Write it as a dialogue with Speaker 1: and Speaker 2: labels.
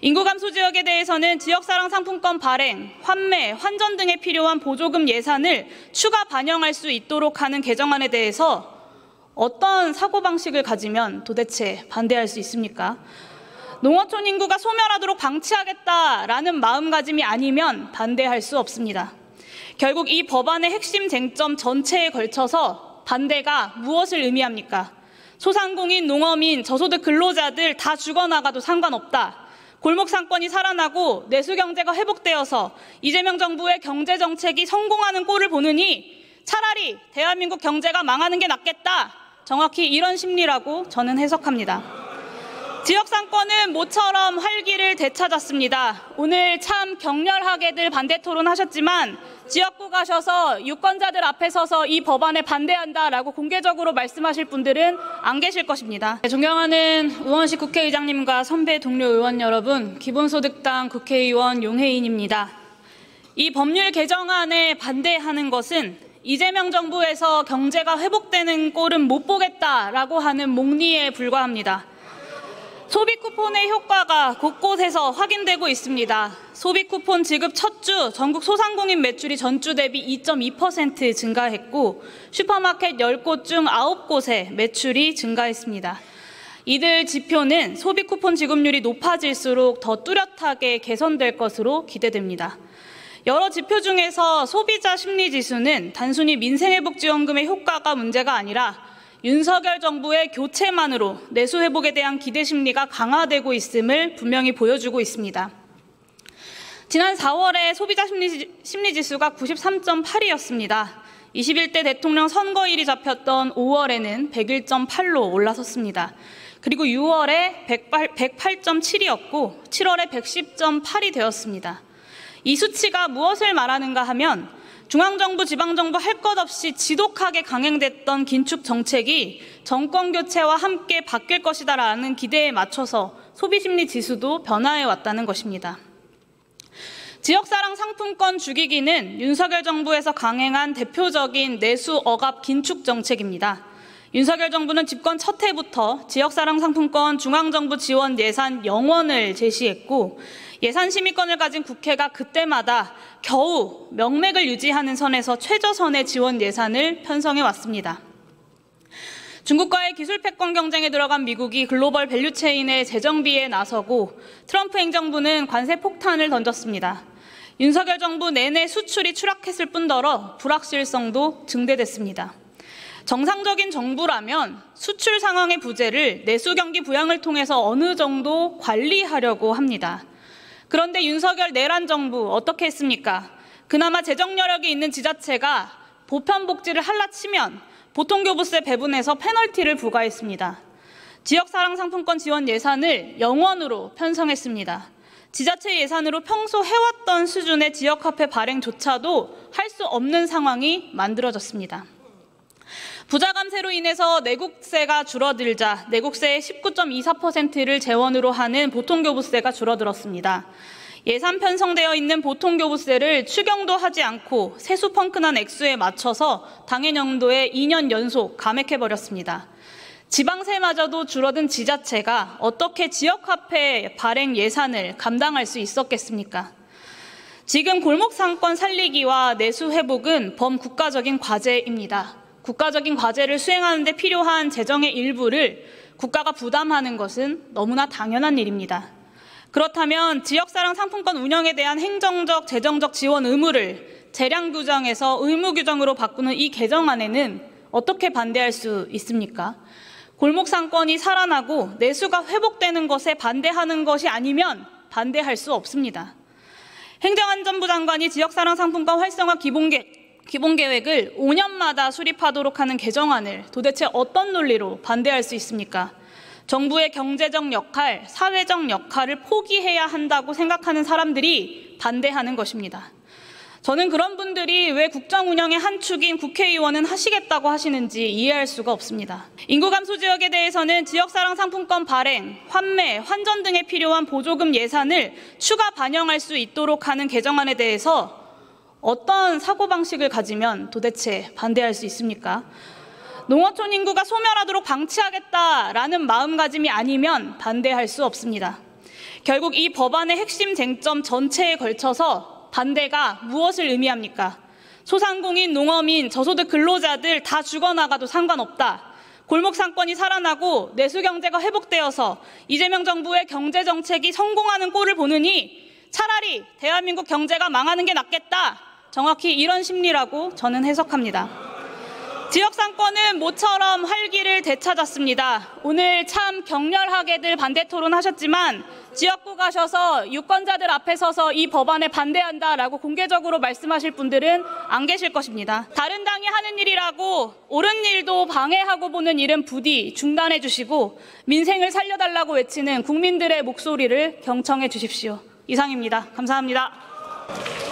Speaker 1: 인구 감소 지역에 대해서는 지역사랑 상품권 발행, 환매, 환전 등에 필요한 보조금 예산을 추가 반영할 수 있도록 하는 개정안에 대해서 어떤 사고방식을 가지면 도대체 반대할 수 있습니까? 농어촌 인구가 소멸하도록 방치하겠다라는 마음가짐이 아니면 반대할 수 없습니다. 결국 이 법안의 핵심 쟁점 전체에 걸쳐서 반대가 무엇을 의미합니까? 소상공인, 농어민, 저소득 근로자들 다 죽어나가도 상관없다. 골목 상권이 살아나고 내수 경제가 회복되어서 이재명 정부의 경제 정책이 성공하는 꼴을 보느니 차라리 대한민국 경제가 망하는 게 낫겠다. 정확히 이런 심리라고 저는 해석합니다. 지역 상권은 모처럼 활기를 되찾았습니다. 오늘 참 격렬하게들 반대 토론하셨지만 지역구 가셔서 유권자들 앞에 서서 이 법안에 반대한다라고 공개적으로 말씀하실 분들은 안 계실 것입니다. 존경하는 우원식 국회의장님과 선배 동료 의원 여러분, 기본소득당 국회의원 용혜인입니다. 이 법률 개정안에 반대하는 것은 이재명 정부에서 경제가 회복되는 꼴은 못 보겠다라고 하는 목리에 불과합니다. 소비 쿠폰의 효과가 곳곳에서 확인되고 있습니다. 소비 쿠폰 지급 첫 주 전국 소상공인 매출이 전주 대비 2.2% 증가했고 슈퍼마켓 10곳 중 9곳의 매출이 증가했습니다. 이들 지표는 소비 쿠폰 지급률이 높아질수록 더 뚜렷하게 개선될 것으로 기대됩니다. 여러 지표 중에서 소비자 심리지수는 단순히 민생회복지원금의 효과가 문제가 아니라 윤석열 정부의 교체만으로 내수 회복에 대한 기대 심리가 강화되고 있음을 분명히 보여주고 있습니다. 지난 4월에 소비자 심리지수가 93.8이었습니다. 21대 대통령 선거일이 잡혔던 5월에는 101.8로 올라섰습니다. 그리고 6월에 108.7이었고 7월에 110.8이 되었습니다. 이 수치가 무엇을 말하는가 하면 중앙정부, 지방정부 할 것 없이 지독하게 강행됐던 긴축 정책이 정권 교체와 함께 바뀔 것이다라는 기대에 맞춰서 소비심리 지수도 변화해 왔다는 것입니다. 지역사랑 상품권 주기기는 윤석열 정부에서 강행한 대표적인 내수 억압 긴축 정책입니다. 윤석열 정부는 집권 첫 해부터 지역사랑 상품권 중앙정부 지원 예산 0원을 제시했고 예산 심의권을 가진 국회가 그때마다 겨우 명맥을 유지하는 선에서 최저선의 지원 예산을 편성해 왔습니다. 중국과의 기술 패권 경쟁에 들어간 미국이 글로벌 밸류체인의 재정비에 나서고 트럼프 행정부는 관세 폭탄을 던졌습니다. 윤석열 정부 내내 수출이 추락했을 뿐더러 불확실성도 증대됐습니다. 정상적인 정부라면 수출 상황의 부재를 내수 경기 부양을 통해서 어느 정도 관리하려고 합니다. 그런데 윤석열 내란 정부 어떻게 했습니까? 그나마 재정 여력이 있는 지자체가 보편 복지를 할라치면 보통교부세 배분해서 페널티를 부과했습니다. 지역사랑 상품권 지원 예산을 0원으로 편성했습니다. 지자체 예산으로 평소 해왔던 수준의 지역화폐 발행조차도 할 수 없는 상황이 만들어졌습니다. 부자 감세로 인해서 내국세가 줄어들자 내국세의 19.24%를 재원으로 하는 보통교부세가 줄어들었습니다. 예산 편성되어 있는 보통교부세를 추경도 하지 않고 세수 펑크난 액수에 맞춰서 당해년도에 2년 연속 감액해버렸습니다. 지방세마저도 줄어든 지자체가 어떻게 지역화폐 발행 예산을 감당할 수 있었겠습니까? 지금 골목상권 살리기와 내수 회복은 범국가적인 과제입니다. 국가적인 과제를 수행하는 데 필요한 재정의 일부를 국가가 부담하는 것은 너무나 당연한 일입니다. 그렇다면 지역사랑 상품권 운영에 대한 행정적, 재정적 지원 의무를 재량 규정에서 의무 규정으로 바꾸는 이 개정안에는 어떻게 반대할 수 있습니까? 골목 상권이 살아나고 내수가 회복되는 것에 반대하는 것이 아니면 반대할 수 없습니다. 행정안전부 장관이 지역사랑 상품권 활성화 기본계획을 5년마다 수립하도록 하는 개정안을 도대체 어떤 논리로 반대할 수 있습니까? 정부의 경제적 역할, 사회적 역할을 포기해야 한다고 생각하는 사람들이 반대하는 것입니다. 저는 그런 분들이 왜 국정 운영의 한 축인 국회의원은 하시겠다고 하시는지 이해할 수가 없습니다. 인구 감소 지역에 대해서는 지역사랑 상품권 발행, 환매, 환전 등에 필요한 보조금 예산을 추가 반영할 수 있도록 하는 개정안에 대해서 어떤 사고방식을 가지면 도대체 반대할 수 있습니까? 농어촌 인구가 소멸하도록 방치하겠다라는 마음가짐이 아니면 반대할 수 없습니다. 결국 이 법안의 핵심 쟁점 전체에 걸쳐서 반대가 무엇을 의미합니까? 소상공인, 농어민, 저소득 근로자들 다 죽어나가도 상관없다. 골목 상권이 살아나고 내수 경제가 회복되어서 이재명 정부의 경제 정책이 성공하는 꼴을 보느니 차라리 대한민국 경제가 망하는 게 낫겠다. 정확히 이런 심리라고 저는 해석합니다. 지역 상권은 모처럼 활기를 되찾았습니다. 오늘 참 격렬하게들 반대 토론하셨지만 지역구 가셔서 유권자들 앞에 서서 이 법안에 반대한다라고 공개적으로 말씀하실 분들은 안 계실 것입니다. 다른 당이 하는 일이라고 옳은 일도 방해하고 보는 일은 부디 중단해 주시고 민생을 살려달라고 외치는 국민들의 목소리를 경청해 주십시오. 이상입니다. 감사합니다.